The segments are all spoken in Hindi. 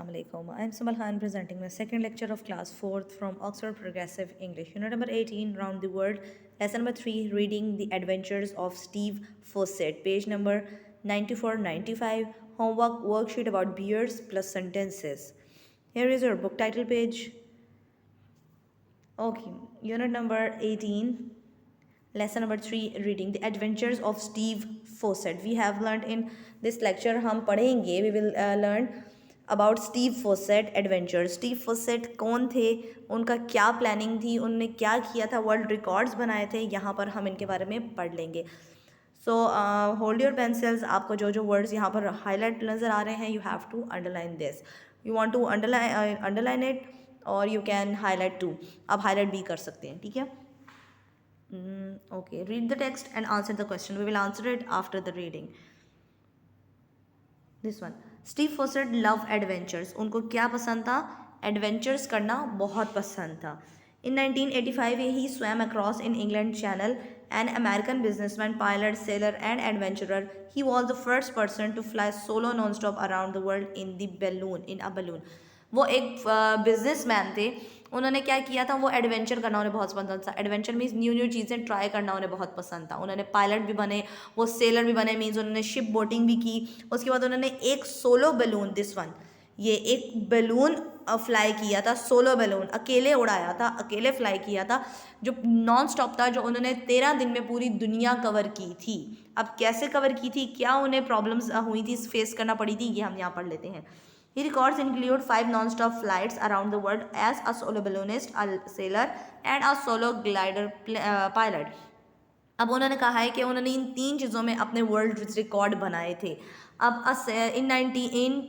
Assalamualaikum. I am Sumal Khan presenting my second lecture of class 4th from Oxford Progressive English. Unit number 18, Round the World. Lesson number 3, Reading the Adventures of Steve Fossett. Page number 94-95. Homework worksheet about beers plus sentences. Here is your book title page. Okay, unit number 18. Lesson number 3, Reading the Adventures of Steve Fossett. We have learned in this lecture, हम पढ़ेंगे, we will learn about Steve फोसेट adventure. Steve फोसेट कौन थे, उनका क्या प्लानिंग थी, उनने क्या किया था, वर्ल्ड रिकॉर्ड्स बनाए थे, यहाँ पर हम इनके बारे में पढ़ लेंगे. So hold your pencils. आपको जो जो वर्ड्स यहाँ पर हाईलाइट नज़र आ रहे हैं, you have to underline this. You want to underline it और यू कैन हाईलाइट टू. आप हाईलाइट भी कर सकते हैं, ठीक है. Okay, read the text and answer the question. We will answer it after the reading. This one. Steve Fossett love adventures. उनको क्या पसंद था? Adventures करना बहुत पसंद था. In 1985, he swam across in England Channel. An American businessman, pilot, sailor, and adventurer. He was the first person to fly solo non-stop around the world in a balloon. वो एक बिजनेसमैन थे. उन्होंने क्या किया था, वो एडवेंचर करना उन्हें बहुत पसंद था. एडवेंचर मीन्स न्यू न्यू चीज़ें ट्राई करना उन्हें बहुत पसंद था. उन्होंने पायलट भी बने, वो सेलर भी बने, मीन्स उन्होंने शिप बोटिंग भी की. उसके बाद उन्होंने एक सोलो बैलून, दिस वन, ये एक बैलून फ्लाई किया था. सोलो बैलून अकेले उड़ाया था, अकेले फ्लाई किया था, जो नॉन स्टॉप था, जो उन्होंने 13 दिन में पूरी दुनिया कवर की थी. अब कैसे कवर की थी, क्या उन्हें प्रॉब्लम्स हुई थी, फेस करना पड़ी थी, ये हम यहाँ पढ़ लेते हैं. He records include 5 non-stop flights around the world as a solo balloonist, a sailor, and a solo glider pilot. अब उन्होंने कहा है कि उन्होंने इन 3 चीज़ों में अपने वर्ल्ड रिकॉर्ड बनाए थे. अब in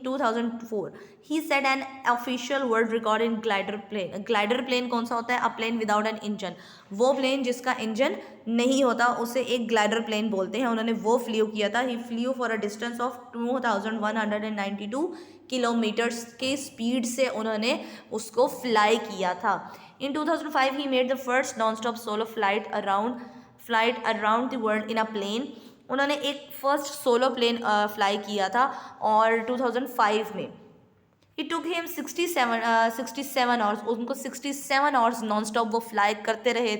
2004 he set an official world record in glider plane. Glider plane कौन सा होता है? A plane without an engine. वो प्लेन जिसका इंजन नहीं होता उसे एक ग्लाइडर प्लेन बोलते हैं. उन्होंने वो फ्लू किया था. He flew for a distance of 2192 kilometres के स्पीड से उन्होंने उसको फ्लाई किया था. In 2005 he made the first non stop solo flight around the world in a plane. उन्होंने एक फर्स्ट सोलो प्लेन फ्लाई किया था और 2005 में. It took him 67 hours. उनको 67 आवर्स नॉन स्टॉप वो फ्लाई करते रहे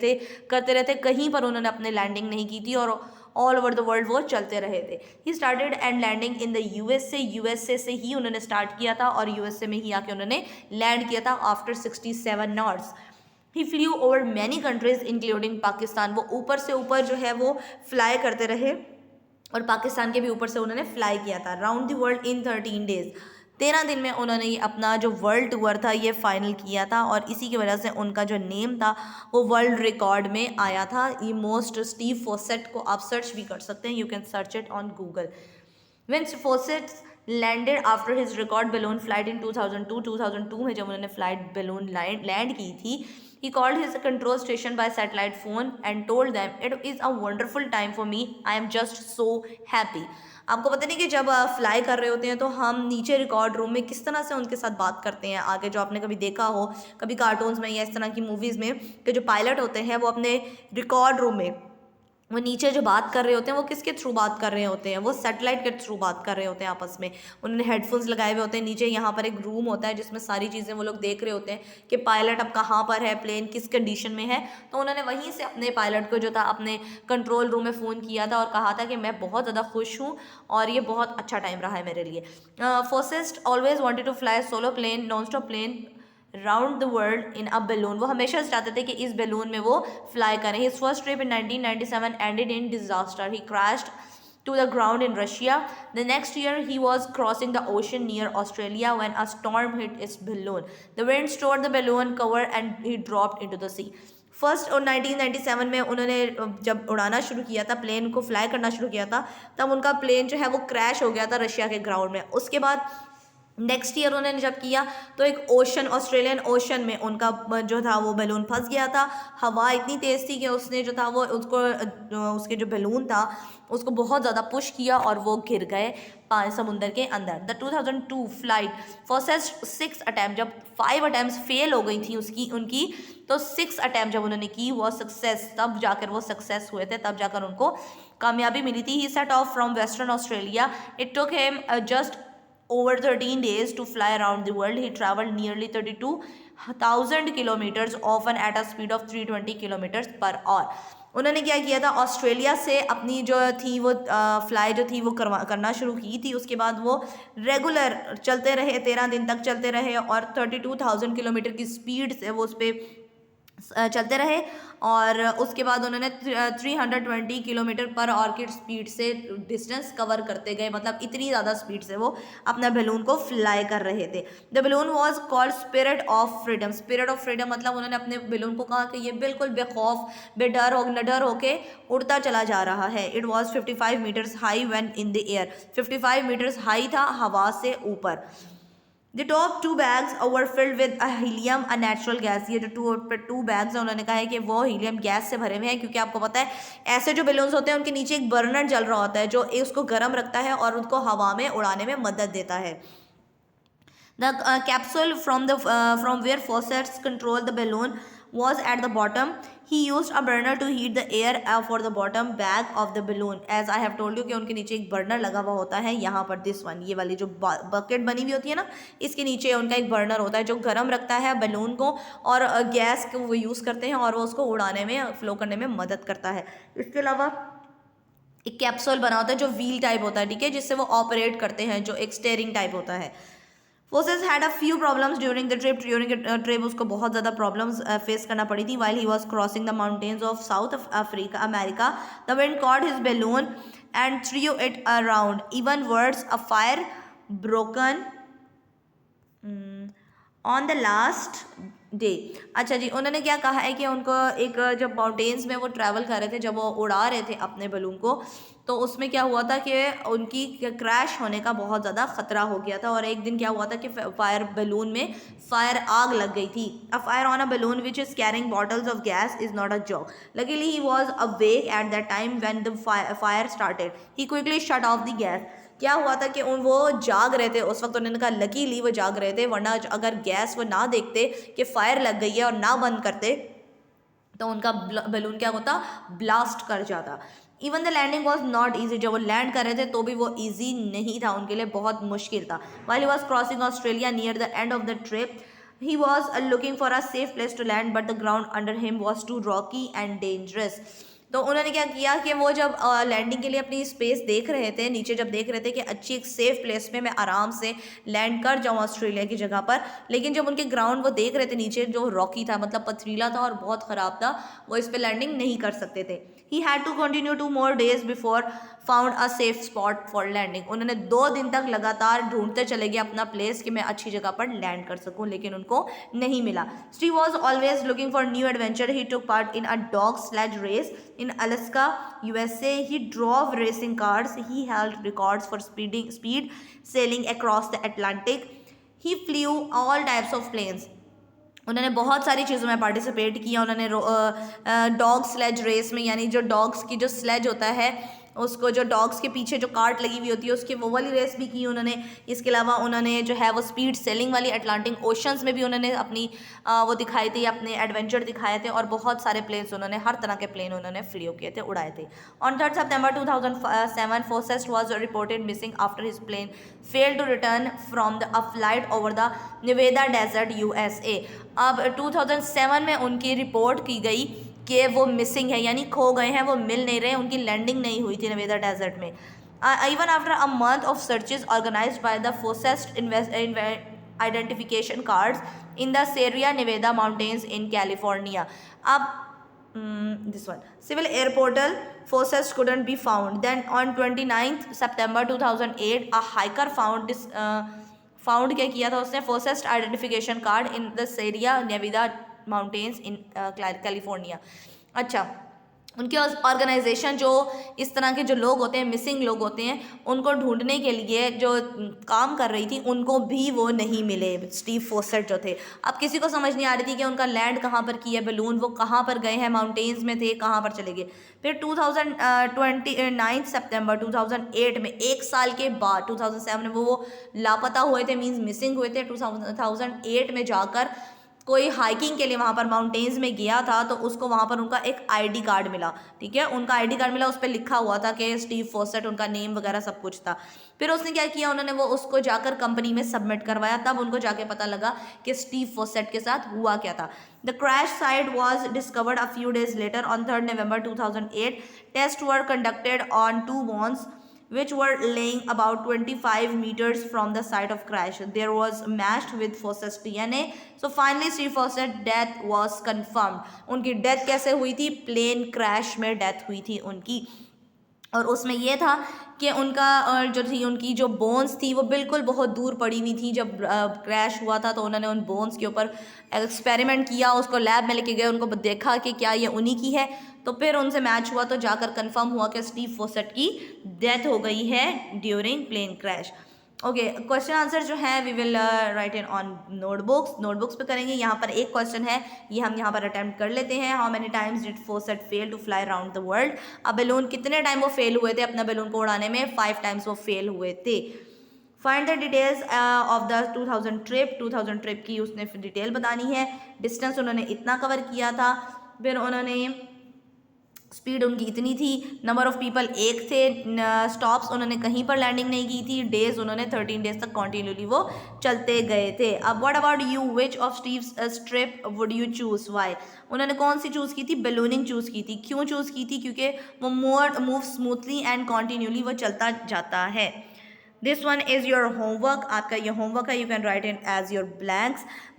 थे. कहीं पर उन्होंने अपने लैंडिंग नहीं की थी और ऑल ओवर द वर्ल्ड वो चलते रहे थे. He started and landing in the USA से ही उन्होंने स्टार्ट किया था और यूएसए में ही आके उन्होंने लैंड किया था after 67 hours. He flew over many countries including Pakistan. वो ऊपर से ऊपर जो है वो फ्लाई करते रहे और पाकिस्तान के भी ऊपर से उन्होंने फ्लाई किया था. Round the world in 13 days. 13 दिन में उन्होंने ये अपना जो वर्ल्ड टूर था ये फाइनल किया था और इसी की वजह से उनका जो नेम था वो वर्ल्ड रिकॉर्ड में आया था. ये मोस्ट स्टीव फोसेट को आप सर्च भी कर सकते हैं. You can search it on Google. When फोसेट landed after his record balloon flight in 2002 में जब उन्होंने फ्लाइट बैलून लैंड की थी, he called his control station by satellite phone and told them it is a wonderful time for me. I am just so happy. आपको पता नहीं कि जब फ्लाई कर रहे होते हैं तो हम नीचे रिकॉर्ड रूम में किस तरह से उनके साथ बात करते हैं. आगे जो आपने कभी देखा हो, कभी कार्टून्स में या इस तरह की मूवीज़ में, कि जो पायलट होते हैं वो अपने रिकॉर्ड रूम में वो नीचे जो बात कर रहे होते हैं वो किसके थ्रू बात कर रहे होते हैं? वो सैटेलाइट के थ्रू बात कर रहे होते हैं आपस में. उन्होंने हेडफोन्स लगाए हुए होते हैं. नीचे यहाँ पर एक रूम होता है जिसमें सारी चीज़ें वो लोग देख रहे होते हैं कि पायलट अब कहाँ पर है, प्लेन किस कंडीशन में है. तो उन्होंने वहीं से अपने पायलट को जो था अपने कंट्रोल रूम में फ़ोन किया था और कहा था कि मैं बहुत ज़्यादा खुश हूँ और ये बहुत अच्छा टाइम रहा है मेरे लिए. Fossett always wanted to fly solo plane, non stop plane round the world in a balloon. वो हमेशा चाहते थे कि इस बैलून में वो फ्लाई करें. His first trip in 1997 ended in disaster. He crashed to the ground in Russia. The next year, he was crossing the ocean near Australia when a storm hit his balloon. The wind tore the balloon cover and he dropped into the sea. First और 1997 में उन्होंने जब उड़ाना शुरू किया था, प्लेन को फ्लाई करना शुरू किया था, तब उनका प्लेन जो है वो क्रैश हो गया था रशिया के ग्राउंड में. उसके बाद नेक्स्ट ईयर उन्होंने जब किया तो एक ऑस्ट्रेलियन ओशन में उनका जो था वो बैलून फंस गया था. हवा इतनी तेज़ थी कि उसने जो था वो उसके जो बैलून था उसको बहुत ज़्यादा पुश किया और वो गिर गए समुंदर के अंदर. द 2002 फ्लाइट फर्स्ट 6 अटैम्प्ट, जब 5 अटैम्प्ट फेल हो गई थी उनकी, तो 6 अटैम्प्ट जब उन्होंने की वो सक्सेस, तब जाकर वो सक्सेस हुए थे, तब जाकर उनको कामयाबी मिली थी. He set off from Western Australia. It took him just over 13 days to fly around the world. He traveled nearly 32,000 kilometers, often at a speed of 320 kilometers per hour. उन्होंने क्या किया था, ऑस्ट्रेलिया से अपनी जो थी वो फ्लाई जो थी वो करना शुरू की थी। उसके बाद वो रेगुलर चलते रहे, 13 दिन तक चलते रहे और 32,000 किलोमीटर की स्पीड से वो उस पर चलते रहे। और उसके बाद उन्होंने 320 किलोमीटर पर आवर की स्पीड से डिस्टेंस कवर करते गए, मतलब इतनी ज़्यादा स्पीड से वो अपना बैलून को फ्लाई कर रहे थे। The balloon was called spirit of freedom. Spirit of freedom मतलब उन्होंने अपने बैलून को कहा कि ये बिल्कुल बेखौफ निडर होके उड़ता चला जा रहा है। It was 55 metres high when in the air. 55 metres high था हवा से ऊपर। The top 2 bags were filled with a helium, a natural gas। ये जो टू बैग्स हैं उन्होंने कहा है कि वो हीलियम गैस से भरे हुए हैं, क्योंकि आपको पता है ऐसे जो बैलून्स होते हैं उनके नीचे एक बर्नर जल रहा होता है जो उसको गर्म रखता है और उनको हवा में उड़ाने में मदद देता है। The capsule from where Fawcett's controlled the balloon was at the bottom. He used a burner to heat the air for the bottom bag of the balloon. As I have told you कि उनके नीचे एक बर्नर लगा हुआ होता है यहाँ पर, दिस वन, ये वाली जो बकेट बनी हुई होती है ना, इसके नीचे उनका एक बर्नर होता है जो गर्म रखता है बैलून को और गैस को वो यूज़ करते हैं और वो उसको उड़ाने में, फ्लो करने में मदद करता है। इसके अलावा एक कैप्सूल बना होता है जो व्हील टाइप होता है, ठीक है, जिससे वो ऑपरेट करते हैं, जो एक स्टेयरिंग टाइप होता है। Moses had a few problems during the trip. During the trip उसको बहुत ज़्यादा problems face करना पड़ी थी. While he was crossing the mountains of South America, the wind caught his balloon and threw it around. Even worse, a fire broken on the last day. अच्छा जी, उन्होंने क्या कहा है कि उनको एक जब माउंटेन्स में वो ट्रैवल कर रहे थे, जब वो उड़ा रहे थे अपने बैलून को, तो उसमें क्या हुआ था कि उनकी क्रैश होने का बहुत ज़्यादा ख़तरा हो गया था। और एक दिन क्या हुआ था कि बैलून में आग लग गई थी। A fire on a balloon which is carrying bottles of gas is not a joke. Luckily he was awake at that time when the fire started. He quickly shut off the gas. क्या हुआ था कि वो जाग रहे थे उस वक्त, उन्होंने कहा लकीली वो जाग रहे थे, वरना अगर गैस वो ना देखते कि फायर लग गई है और ना बंद करते तो उनका बैलून क्या होता, ब्लास्ट कर जाता। Even the landing was not easy. जब वो लैंड कर रहे थे तो भी वो ईजी नहीं था, उनके लिए बहुत मुश्किल था। While he was crossing Australia near the end of the trip, he was looking for a safe place to land, but the ground under him was too rocky and dangerous। तो उन्होंने क्या किया कि वो जब लैंडिंग के लिए अपनी स्पेस देख रहे थे, नीचे जब देख रहे थे कि अच्छी एक सेफ प्लेस में मैं आराम से लैंड कर जाऊँ ऑस्ट्रेलिया की जगह पर, लेकिन जब उनके ग्राउंड वो देख रहे थे नीचे जो रॉकी था, मतलब पथरीला था और बहुत ख़राब था, वो इस पर लैंडिंग नहीं कर सकते थे। He had to continue 2 more days before found a safe spot for landing. उन्होंने 2 दिन तक लगातार ढूंढते चले गए अपना प्लेस कि मैं अच्छी जगह पर लैंड कर सकूं, लेकिन उनको नहीं मिला। Steve was always looking for new adventure. He took part in a dog sledge race in Alaska, USA। He drove racing cars. He held records for speed sailing across the Atlantic. He flew all types of planes. उन्होंने बहुत सारी चीज़ों में पार्टिसिपेट किया। उन्होंने डॉग स्लेज रेस में, यानी जो डॉग्स की जो स्लेज होता है उसको, जो डॉग्स के पीछे जो कार्ट लगी हुई होती है उसकी वो वाली रेस भी की उन्होंने। इसके अलावा उन्होंने जो है वो स्पीड सेलिंग वाली अटलांटिक ओशंस में भी उन्होंने अपनी वो दिखाई थी, अपने एडवेंचर दिखाए थे। और बहुत सारे प्लेन्स उन्होंने, हर तरह के प्लेन उन्होंने फ्ली किए थे, उड़ाए थे। On 3 September 2007 Fawcett was reported missing after his plane failed to return from a flight over the Nevada desert, USA। अब 2007 में उनकी रिपोर्ट की गई कि वो मिसिंग है, यानी खो गए हैं, वो मिल नहीं रहे, उनकी लैंडिंग नहीं हुई थी नेवादा डेजर्ट में। Even after a month of searches organized by the Fossett's identification cards in the Sierra Nevada mountains in California. अब this one, civil air portal, Fawcett couldn't be found. Then on 29th September 2008 a hiker found this found क्या किया था उसने, Fossett's identification card in the Sierra Nevada mountains in California. अच्छा, उनकी ऑर्गेनाइजेशन जो इस तरह के जो लोग होते हैं, मिसिंग लोग होते हैं, उनको ढूंढने के लिए जो काम कर रही थी, उनको भी वो नहीं मिले, स्टीव फोसेट जो थे। अब किसी को समझ नहीं आ रही थी कि उनका लैंड कहाँ पर किया बैलून, वो कहाँ पर गए हैं, माउंटेन्स में थे, कहाँ पर चले गए। फिर 29 सितंबर 2008 में, 1 साल के बाद, 2007 में वो लापता हुए थे, मीन्स मिसिंग हुए थे। 2008 में जाकर कोई हाइकिंग के लिए वहाँ पर माउंटेन्स में गया था, तो उसको वहाँ पर उनका एक आईडी कार्ड मिला, ठीक है, उनका आईडी कार्ड मिला, उस पर लिखा हुआ था कि स्टीव फॉसेट, उनका नेम वगैरह सब कुछ था। फिर उसने क्या किया, उन्होंने वो उसको जाकर कंपनी में सबमिट करवाया, तब उनको जाके पता लगा कि स्टीव फॉसेट के साथ हुआ क्या था। The crash site was discovered a few days later on 3 November 2008. Test were conducted on 2 bones which were laying about 25 meters from the site of crash. There was matched with Fawcett's DNA. So finally Steve Fawcett's death was confirmed. उनकी डेथ कैसे हुई थी, प्लेन क्रैश में डेथ हुई थी उनकी, और उसमें ये था कि उनका जो थी उनकी जो बोन्स थी वो बिल्कुल बहुत दूर पड़ी हुई थी। जब क्रैश हुआ था तो उन्होंने उन बोन्स के ऊपर एक्सपेरिमेंट किया, उसको लैब में लेके गए, उनको देखा कि क्या ये उन्हीं की है, तो फिर उनसे मैच हुआ, तो जाकर कंफर्म हुआ कि स्टीव फॉसेट की डेथ हो गई है during plane crash. Okay, question answer जो है we will write in on notebooks पे करेंगे। यहाँ पर एक क्वेश्चन है, ये हम यहाँ पर अटेम्प्ट कर लेते हैं। How many times did Fossett fail to fly around the world? अब बैलून कितने टाइम वो फेल हुए थे अपना बैलून को उड़ाने में? 5 टाइम्स वो फेल हुए थे। Find the details of the 2000 trip की उसने डिटेल बतानी है। डिस्टेंस उन्होंने इतना कवर किया था, फिर उन्होंने स्पीड उनकी इतनी थी, नंबर ऑफ पीपल एक थे, स्टॉप्स उन्होंने कहीं पर लैंडिंग नहीं की थी, डेज उन्होंने 13 डेज तक कॉन्टिन्यूली वो चलते गए थे। अब what about you, which of Steve's trip would you choose, why? उन्होंने कौन सी चूज़ की थी? बैलूनिंग चूज़ की थी। क्यों चूज़ की थी? क्योंकि वो मूव स्मूथली एंड कॉन्टिन्यूली वो चलता जाता है। This one is your homework, आपका ये होमवर्क है। You can write in as your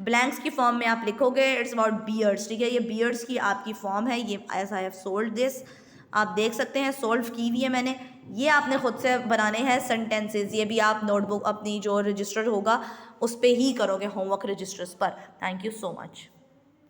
blanks की फॉर्म में आप लिखोगे। इट्स अबाउट बियर्ड्स, ठीक है, ये बियर्ड्स की आपकी फॉर्म है। ये as I have solved this, आप देख सकते हैं, सोल्व की हुई है मैंने। ये आपने खुद से बनाने हैं सेंटेंसेस, ये भी आप नोटबुक अपनी जो रजिस्टर होगा उस पर ही करोगे, होमवर्क रजिस्टर्स पर। Thank you so much.